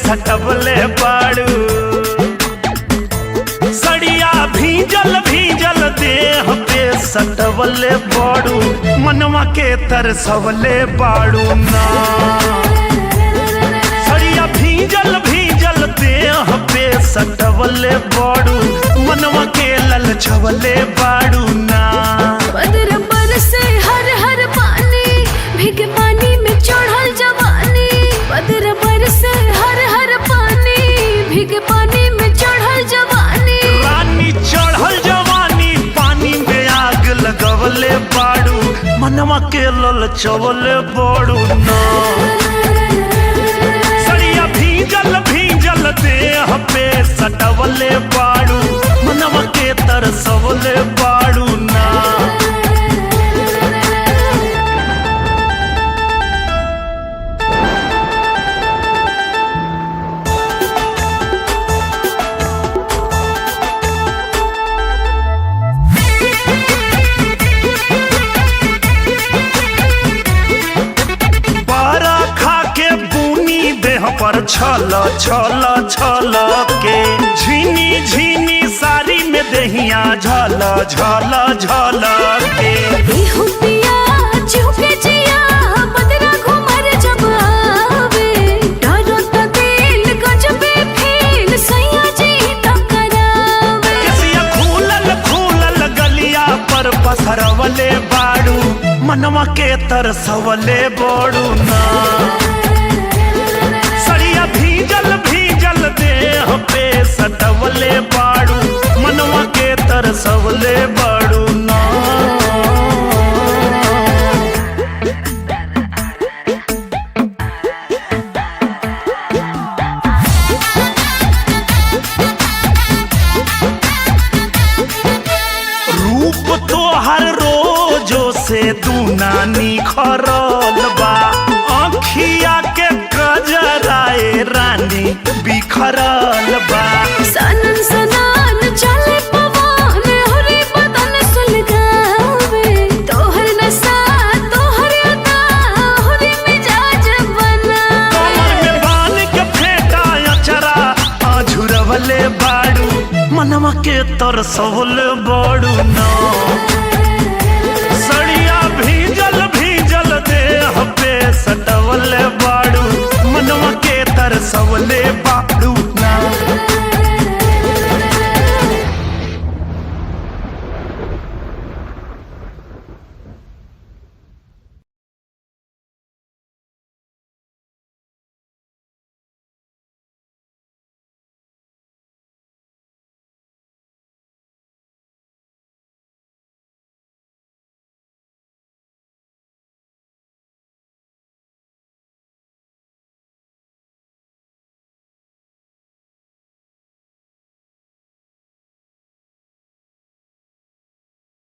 सटवले बाड़ू। सड़िया भीजल भीजल देह पे सटवले बाड़ू, मनवा के तरसवले बाड़ू ना। सड़िया भीजल भीजल देह पे सटवले बाड़ू, मनवा के ललचवले बाड़ू ना। बदर बरसे हर हर पानी, भीगे पानी में चढ़ल जवानी। बदर बरसे हर हर पानी, भीगे पानी में चढ़ल जवानी। रानी चढ़ल जवानी, पानी में आग लगवले बाड़ू, मनवा के ललचवले बाड़ू ना। सड़िया भीजल भीजल देह पे सटवले बाड़ू, मनवा के तरसवले बाड़ू ना। पर छल छल छल के झीनी झीनी साड़ी में दहिया झल झल झल के। बदरा घुमर जब आवे, डरो त दिल गजबे फील, सैया जी त करावे। केसिया खूलल खूलल गलिया पर पसरवले बाड़ू, मनवा के तरसवले बाड़ू ना। भीजल भीजल देह पे सटवले बाड़ू, मनवा के तरसवले बाड़ू ना। रूप तो हर रोजो से दूना निखरल बा, आँखिया के गजराए रानी बिखरल बा। सनन सनान चले पवन, हरे बदन सुलगावे। तोहर नशा तोहर अदा, हरे मिजाज बना। कमर में बान के फेंटा अचरा, आझुरवले बाड़ू, मनवा के तरसवले बाड़ू ना।